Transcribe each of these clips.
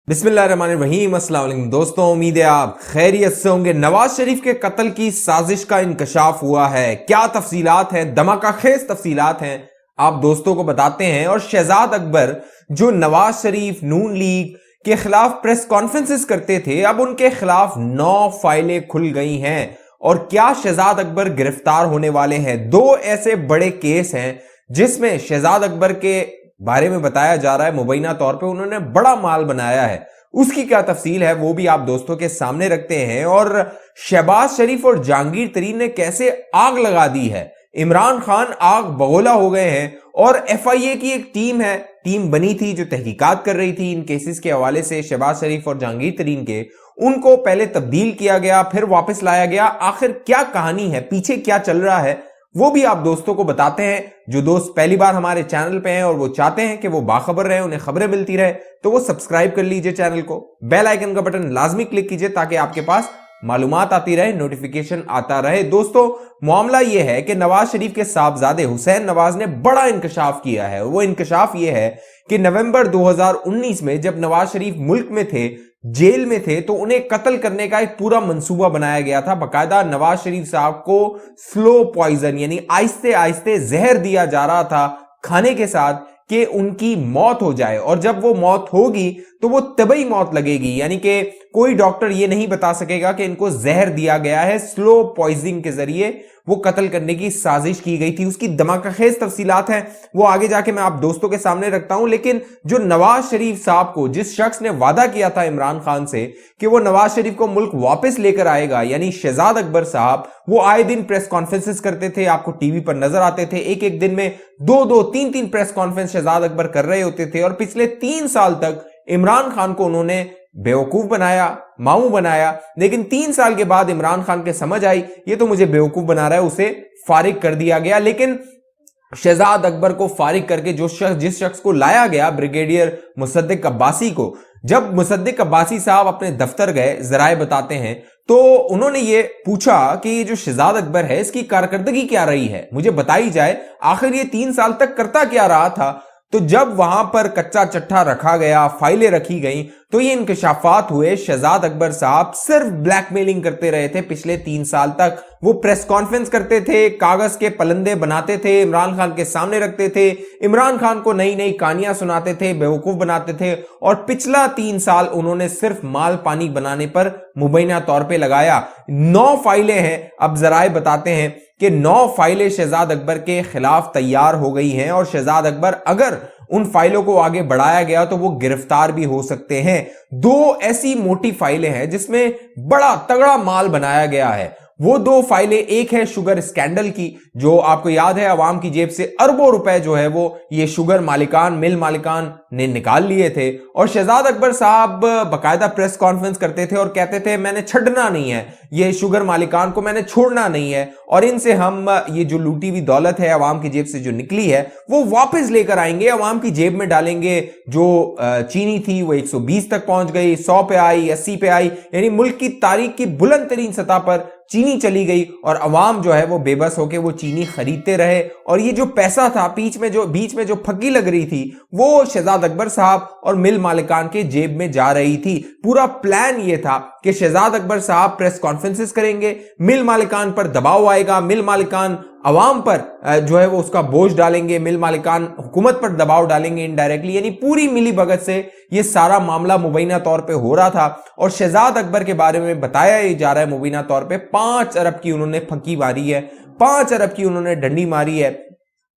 बिस्मिल्लाहिर्रहमानिर्रहीम। अस्सलाम वालेकुम दोस्तों, उम्मीद है आप खैरियत से होंगे। नवाज शरीफ के कत्ल की साजिश का इंकशाफ हुआ है। क्या तफसीलात हैं, धमाकाखेज तफसीलात हैं, आप दोस्तों को बताते हैं। और शहजाद अकबर जो नवाज शरीफ नून लीग के खिलाफ प्रेस कॉन्फ्रेंसेस करते थे, अब उनके खिलाफ 9 फाइलें खुल गई हैं। और क्या शहजाद अकबर गिरफ्तार होने वाले हैं। 2 ऐसे बड़े केस हैं जिसमें शहजाद अकबर के बारे में बताया जा रहा है मुबैना तौर पे उन्होंने बड़ा माल बनाया है। उसकी क्या तफसील है वो भी आप दोस्तों के सामने रखते हैं। और शहबाज शरीफ और जहांगीर तरीन ने कैसे आग लगा दी है। इमरान खान आग बगोला हो गए हैं। और FIA की एक टीम बनी थी जो तहकीकात कर रही थी इन केसेस के हवाले से शहबाज शरीफ और जहांगीर तरीन के। उनको पहले तब्दील किया गया, फिर वापस लाया गया। आखिर क्या कहानी है, पीछे क्या चल रहा है, वो भी आप दोस्तों को बताते हैं। जो दोस्त पहली बार हमारे चैनल पे हैं और वो चाहते हैं कि वो बाखबर रहे, उन्हें खबरें मिलती रहे, तो वो सब्सक्राइब कर लीजिए चैनल को, बेल आइकन का बटन लाजमी क्लिक कीजिए ताकि आपके पास मालूमात आती रहे, नोटिफिकेशन आता रहे। दोस्तों, मामला ये है कि नवाज शरीफ के साहबजादे हुसैन नवाज ने बड़ा इंकशाफ किया है। वो इंकशाफ ये है कि नवंबर 2019 में जब नवाज शरीफ मुल्क में थे, जेल में थे, तो उन्हें कत्ल करने का एक पूरा मंसूबा बनाया गया था। बकायदा नवाज शरीफ साहब को स्लो पॉइजन यानी आहिस्ते आहिस्ते जहर दिया जा रहा था खाने के साथ कि उनकी मौत हो जाए। और जब वो मौत होगी तो वो तबई मौत लगेगी, यानी कि कोई डॉक्टर ये नहीं बता सकेगा कि इनको जहर दिया गया है। स्लो पॉइजनिंग के जरिए वो कत्ल करने की साजिश की गई थी। उसकी धमाकाखेज तफसीलात हैं, वो आगे जाके मैं आप दोस्तों के सामने रखता हूं। लेकिन जो नवाज शरीफ साहब को, जिस शख्स ने वादा किया था इमरान खान से कि वो नवाज शरीफ को मुल्क वापस लेकर आएगा, यानी शहजाद अकबर साहब, वो आए दिन प्रेस कॉन्फ्रेंसेस करते थे, आपको टीवी पर नजर आते थे। एक एक दिन में 2-2, 3-3 प्रेस कॉन्फ्रेंस शहजाद अकबर कर रहे होते थे। और पिछले 3 साल तक इमरान खान को उन्होंने बेवकूफ बनाया, मामू बनाया। लेकिन 3 साल के बाद इमरान खान के समझ आई ये तो मुझे बेवकूफ बना रहा है, उसे फारिग कर दिया गया। लेकिन शहजाद अकबर को फारिग करके जिस शख्स को लाया गया, ब्रिगेडियर मुसद्दिक अब्बासी को, जब मुसद्दिक अब्बासी साहब अपने दफ्तर गए, जराए बताते हैं, तो उन्होंने ये पूछा कि ये जो शहजाद अकबर है इसकी कारकर्दगी क्या रही है, मुझे बताई जाए, आखिर ये 3 साल तक करता क्या रहा था। तो जब वहां पर कच्चा चट्टा रखा गया, फाइलें रखी गई, तो ये इंकशाफात हुए शहजाद अकबर साहब सिर्फ ब्लैकमेलिंग करते रहे थे पिछले 3 साल तक। वो प्रेस कॉन्फ्रेंस करते थे, कागज के पलंदे बनाते थे, इमरान खान के सामने रखते थे, इमरान खान को नई नई कहानियां सुनाते थे, बेवकूफ बनाते थे। और पिछला 3 साल उन्होंने सिर्फ माल पानी बनाने पर मुबैना तौर पे लगाया। 9 फाइलें हैं, अब जराए बताते हैं कि 9 फाइलें शहजाद अकबर के खिलाफ तैयार हो गई हैं। और शहजाद अकबर, अगर उन फाइलों को आगे बढ़ाया गया तो वो गिरफ्तार भी हो सकते हैं। 2 ऐसी मोटी फाइलें हैं जिसमें बड़ा तगड़ा माल बनाया गया है। वो 2 फाइलें, एक है शुगर स्कैंडल की, जो आपको याद है अवाम की जेब से अरबों रुपए जो है वो ये शुगर मालिकान, मिल मालिकान ने निकाल लिए थे। और शहजाद अकबर साहब बकायदा प्रेस कॉन्फ्रेंस करते थे और कहते थे मैंने छड़ना नहीं है, ये शुगर मालिकान को मैंने छोड़ना नहीं है, और इनसे हम ये जो लूटी हुई दौलत है अवाम की जेब से जो निकली है वो वापस लेकर आएंगे, अवाम की जेब में डालेंगे। जो चीनी थी वो 120 तक पहुंच गई, 100 पे आई, 80 पे आई, यानी मुल्क की तारीख की बुलंद तरीन सतह पर चीनी चली गई। और अवाम जो है वो बेबस होकर वो चीनी खरीदते रहे। और ये जो पैसा था बीच में जो फग्गी लग रही थी वो शहजाद अकबर साहब और मिल मालिकान के जेब में जा रही थी। पूरा प्लान ये था कि शहजाद अकबर साहब प्रेस कॉन्फ्रेंसेस करेंगे, मिल मालिकान पर दबाव आएगा, मिल मालिकान अवाम पर जो है वो उसका बोझ डालेंगे, मिल मालिकान हुकूमत पर दबाव डालेंगे इनडायरेक्टली। यानी पूरी मिली भगत से ये सारा मामला मुबैना तौर पे हो रहा था। और शहजाद अकबर के बारे में बताया ही जा रहा है मुबैना तौर पे 5 अरब की उन्होंने फंकी मारी है, 5 अरब की उन्होंने डंडी मारी है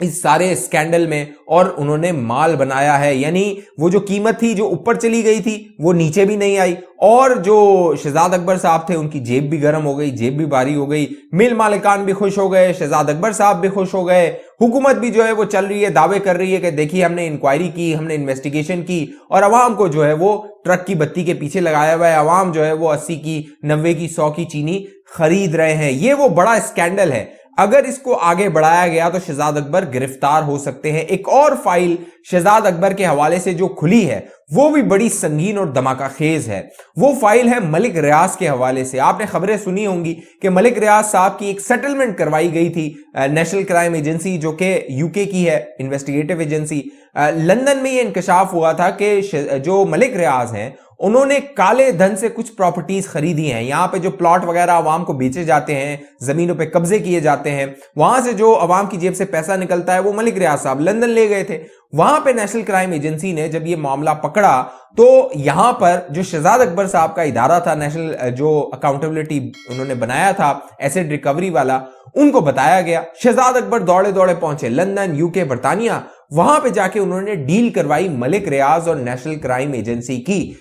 इस सारे स्कैंडल में। और उन्होंने माल बनाया है, यानी वो जो कीमत थी जो ऊपर चली गई थी वो नीचे भी नहीं आई। और जो शहजाद अकबर साहब थे उनकी जेब भी गर्म हो गई, जेब भी भारी हो गई, मिल मालिकान भी खुश हो गए, शहजाद अकबर साहब भी खुश हो गए, हुकूमत भी जो है वो चल रही है, दावे कर रही है कि देखिए हमने इंक्वायरी की, हमने इन्वेस्टिगेशन की, और अवाम को जो है वो ट्रक की बत्ती के पीछे लगाया हुआ है। अवाम जो है वो 80 की, 90 की, 100 की चीनी खरीद रहे हैं। ये वो बड़ा स्कैंडल है। अगर इसको आगे बढ़ाया गया तो शहजाद अकबर गिरफ्तार हो सकते हैं। एक और फाइल शहजाद अकबर के हवाले से जो खुली है वो भी बड़ी संगीन और धमाकाखेज है। वो फाइल है मलिक रियाज के हवाले से। आपने खबरें सुनी होंगी कि मलिक रियाज साहब की एक सेटलमेंट करवाई गई थी नेशनल क्राइम एजेंसी, जो कि यूके की है इन्वेस्टिगेटिव एजेंसी। लंदन में ये इंकशाफ हुआ था कि जो मलिक रियाज हैं انہوں نے کالے دھن سے کچھ پراپرٹیز خریدی ہیں. یہاں پہ جو پلاٹ وغیرہ عوام کو بیچے جاتے ہیں, زمینوں پہ قبضے کیے جاتے ہیں, وہاں سے جو عوام کی جیب سے پیسہ نکلتا ہے وہ ملک ریاض صاحب لندن لے گئے تھے. وہاں پہ نیشنل کرائم ایجنسی نے جب یہ معاملہ پکڑا تو یہاں پر جو شہزاد اکبر صاحب کا ادارہ تھا, نیشنل جو اکاؤنٹیبلٹی انہوں نے بنایا تھا ایسیڈ ریکوری والا, ان کو بتایا گیا. شہزاد اکبر دوڑے دوڑے پہنچے لندن, یو کے, برطانیہ. وہاں پہ جا کے انہوں نے ڈیل کروائی ملک ریاض اور نیشنل کرائم ایجنسی کی.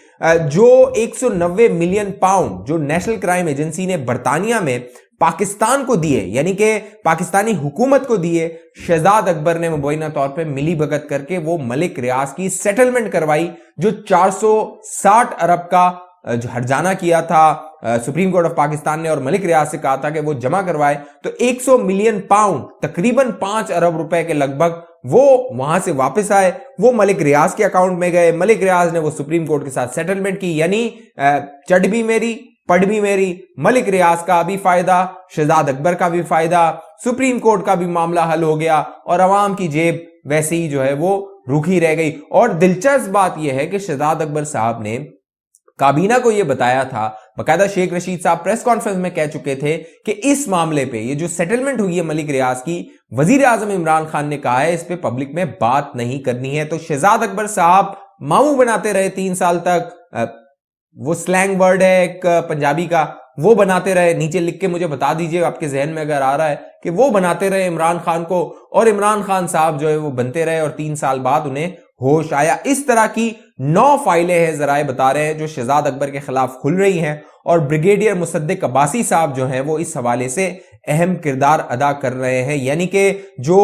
جو 190 ملین پاؤنڈ جو نیشنل کرائم ایجنسی نے برطانیہ میں پاکستان کو دیے, یعنی کہ پاکستانی حکومت کو دیے, شہزاد اکبر نے مبینہ طور پہ ملی بھگت کر کے وہ ملک ریاض کی سیٹلمنٹ کروائی, جو 460 ارب کا جو ہرجانہ کیا تھا سپریم کورٹ آف پاکستان نے, اور ملک ریاض سے کہا تھا کہ وہ جمع کروائے. تو 100 ملین پاؤنڈ تقریباً 5 ارب روپے کے لگ بھگ وہ وہاں سے واپس آئے, وہ ملک ریاض کے اکاؤنٹ میں گئے. ملک ریاض نے وہ سپریم کورٹ کے ساتھ سیٹلمنٹ کی, یعنی چڑ بھی میری پڑ بھی میری. ملک ریاض کا بھی فائدہ, شہزاد اکبر کا بھی فائدہ, سپریم کورٹ کا بھی معاملہ حل ہو گیا, اور عوام کی جیب ویسے ہی جو ہے وہ روکھی رہ گئی. اور دلچسپ بات یہ ہے کہ شہزاد اکبر صاحب نے کابینہ کو یہ بتایا تھا, باقاعدہ شیخ رشید صاحب پریس کانفرنس میں کہہ چکے تھے کہ اس معاملے پہ یہ جو سیٹلمنٹ ہوئی ہے ملک ریاض کی, وزیر اعظم عمران خان نے کہا ہے اس پہ پبلک میں بات نہیں کرنی ہے. تو شہزاد اکبر صاحب ماموں بناتے رہے 3 سال تک, وہ سلینگ ورڈ ہے ایک پنجابی کا, وہ بناتے رہے. نیچے لکھ کے مجھے بتا دیجئے آپ کے ذہن میں اگر آ رہا ہے کہ وہ بناتے رہے عمران خان کو, اور عمران خان صاحب جو ہے وہ بنتے رہے, اور 3 سال بعد انہیں ہوش آیا. اس طرح کی 9 فائلیں ہیں, ذرائع بتا رہے ہیں, جو شہزاد اکبر کے خلاف کھل رہی ہیں, اور بریگیڈیئر مصدق عباسی صاحب جو ہیں وہ اس حوالے سے اہم کردار ادا کر رہے ہیں. یعنی کہ جو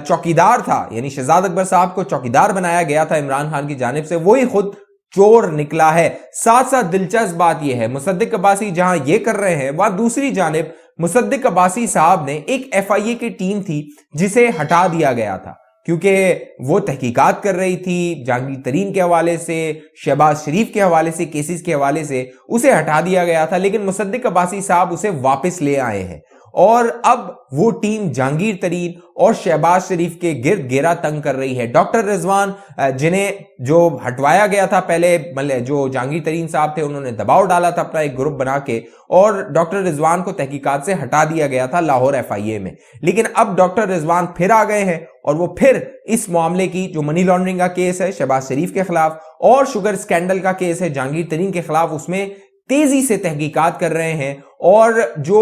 چوکیدار تھا, یعنی شہزاد اکبر صاحب کو چوکیدار بنایا گیا تھا عمران خان کی جانب سے, وہی خود چور نکلا ہے. ساتھ ساتھ دلچسپ بات یہ ہے, مصدق عباسی جہاں یہ کر رہے ہیں, وہاں دوسری جانب مصدق عباسی صاحب نے ایک ایف آئی اے کی ٹیم تھی جسے ہٹا دیا گیا تھا, کیونکہ وہ تحقیقات کر رہی تھی جہانگیر ترین کے حوالے سے, شہباز شریف کے حوالے سے, کیسز کے حوالے سے, اسے ہٹا دیا گیا تھا. لیکن مصدق عباسی صاحب اسے واپس لے آئے ہیں, اور اب وہ ٹیم جہانگیر ترین اور شہباز شریف کے گرد گھیرا تنگ کر رہی ہے. ڈاکٹر رضوان جنہیں جو ہٹوایا گیا تھا پہلے, جو جہانگیر ترین صاحب تھے, انہوں نے دباؤ ڈالا تھا اپنا ایک گروپ بنا کے, اور ڈاکٹر رضوان کو تحقیقات سے ہٹا دیا گیا تھا لاہور ایف آئی اے میں. لیکن اب ڈاکٹر رضوان پھر آ گئے ہیں, اور وہ پھر اس معاملے کی جو منی لانڈرنگ کا کیس ہے شہباز شریف کے خلاف, اور شوگر سکینڈل کا کیس ہے جہانگیر ترین کے خلاف, اس میں تیزی سے تحقیقات کر رہے ہیں. اور جو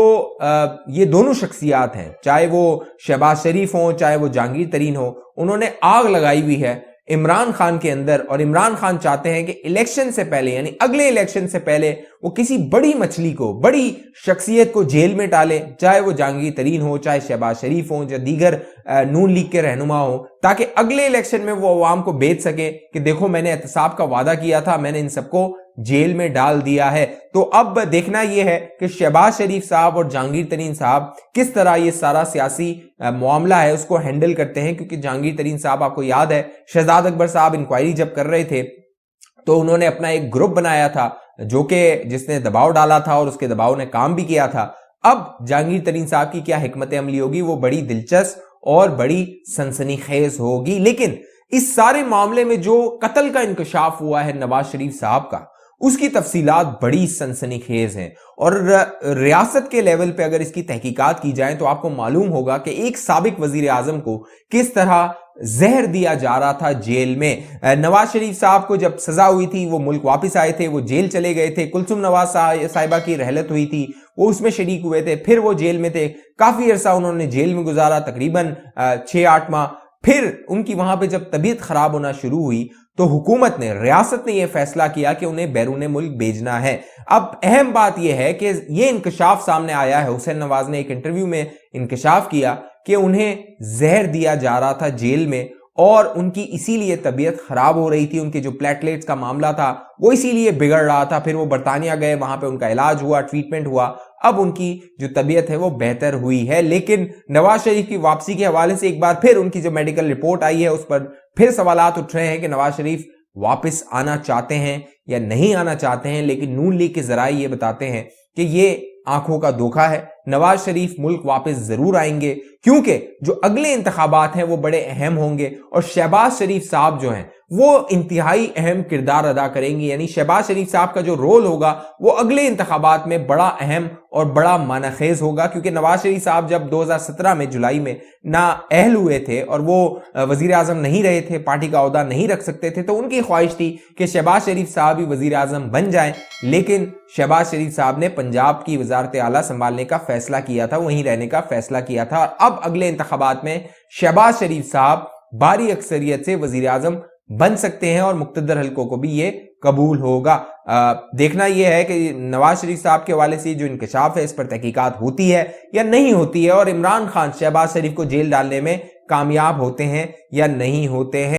یہ دونوں شخصیات ہیں, چاہے وہ شہباز شریف ہوں چاہے وہ جہانگیر ترین ہو, انہوں نے آگ لگائی ہوئی ہے عمران خان کے اندر, اور عمران خان چاہتے ہیں کہ الیکشن سے پہلے, یعنی اگلے الیکشن سے پہلے, وہ کسی بڑی مچھلی کو, بڑی شخصیت کو جیل میں ڈالیں, چاہے وہ جہانگیر ترین ہو, چاہے شہباز شریف ہوں, یا دیگر نون لیگ کے رہنما ہوں, تاکہ اگلے الیکشن میں وہ عوام کو بیچ سکے کہ دیکھو میں نے احتساب کا وعدہ کیا تھا, میں نے ان سب کو جیل میں ڈال دیا ہے. تو اب دیکھنا یہ ہے کہ شہباز شریف صاحب اور جہانگیر ترین صاحب کس طرح یہ سارا سیاسی معاملہ ہے اس کو ہینڈل کرتے ہیں. کیونکہ جہانگیر ترین صاحب, آپ کو یاد ہے, شہزاد اکبر صاحب انکوائری جب کر رہے تھے تو انہوں نے اپنا ایک گروپ بنایا تھا جو کہ جس نے دباؤ ڈالا تھا, اور اس کے دباؤ نے کام بھی کیا تھا. اب جہانگیر ترین صاحب کی کیا حکمت عملی ہوگی, وہ بڑی دلچسپ اور بڑی سنسنی خیز ہوگی. لیکن اس سارے معاملے میں جو قتل کا انکشاف ہوا ہے نواز شریف صاحب کا, اس کی تفصیلات بڑی سنسنی خیز ہیں, اور ریاست کے لیول پہ اگر اس کی تحقیقات کی جائیں تو آپ کو معلوم ہوگا کہ ایک سابق وزیر اعظم کو کس طرح زہر دیا جا رہا تھا جیل میں. نواز شریف صاحب کو جب سزا ہوئی تھی وہ ملک واپس آئے تھے, وہ جیل چلے گئے تھے. کلثوم نواز صاحبہ کی رحلت ہوئی تھی, وہ اس میں شریک ہوئے تھے, پھر وہ جیل میں تھے, کافی عرصہ انہوں نے جیل میں گزارا, تقریباً 6-8 ماہ. پھر ان کی وہاں پہ جب طبیعت خراب ہونا شروع ہوئی تو حکومت نے, ریاست نے یہ فیصلہ کیا کہ انہیں بیرون ملک بھیجنا ہے. اب اہم بات یہ ہے کہ یہ انکشاف سامنے آیا ہے, حسین نواز نے ایک انٹرویو میں انکشاف کیا کہ انہیں زہر دیا جا رہا تھا جیل میں, اور ان کی اسی لیے طبیعت خراب ہو رہی تھی. ان کے جو پلیٹلیٹس کا معاملہ تھا وہ اسی لیے بگڑ رہا تھا. پھر وہ برطانیہ گئے, وہاں پہ ان کا علاج ہوا, ٹریٹمنٹ ہوا, اب ان کی جو طبیعت ہے وہ بہتر ہوئی ہے. لیکن نواز شریف کی واپسی کے حوالے سے ایک بار پھر ان کی جو میڈیکل رپورٹ آئی ہے اس پر پھر سوالات اٹھ رہے ہیں کہ نواز شریف واپس آنا چاہتے ہیں یا نہیں آنا چاہتے ہیں. لیکن نون لیگ کے ذرائع یہ بتاتے ہیں کہ یہ آنکھوں کا دھوکہ ہے. नवाज शरीफ मुल्क वापस जरूर आएंगे, क्योंकि जो अगले इंतखाबात हैं वो बड़े अहम होंगे और शहबाज शरीफ साहब जो हैं वो इंतहाई अहम किरदार अदा करेंगे। यानी शहबाज शरीफ साहब का जो रोल होगा वो अगले इंतखाबात में बड़ा अहम और बड़ा मानाखेज होगा, क्योंकि नवाज शरीफ साहब जब 2017 में जुलाई में नाअहल हुए थे और वो वजीर आजम नहीं रहे थे, पार्टी का ओहदा नहीं रख सकते थे, तो उनकी ख्वाहिश थी कि शहबाज शरीफ साहब ही वजीर आजम बन जाएं। लेकिन शहबाज शरीफ साहब ने पंजाब की वजारत आला संभालने का फैसला किया था, वहीं रहने का फैसला किया था, और अब अगले इंतखाबात में शहबाज शरीफ साहब भारी अक्सरियत से वजीर आजम बन सकते हैं और मुक्तदर हल्कों को भी ये कबूल होगा। देखना यह है कि नवाज शरीफ साहब के हवाले से जो इंकशाफ है इस पर तहकीकात होती है या नहीं होती है, और इमरान खान शहबाज शरीफ को जेल डालने में कामयाब होते हैं या नहीं होते हैं।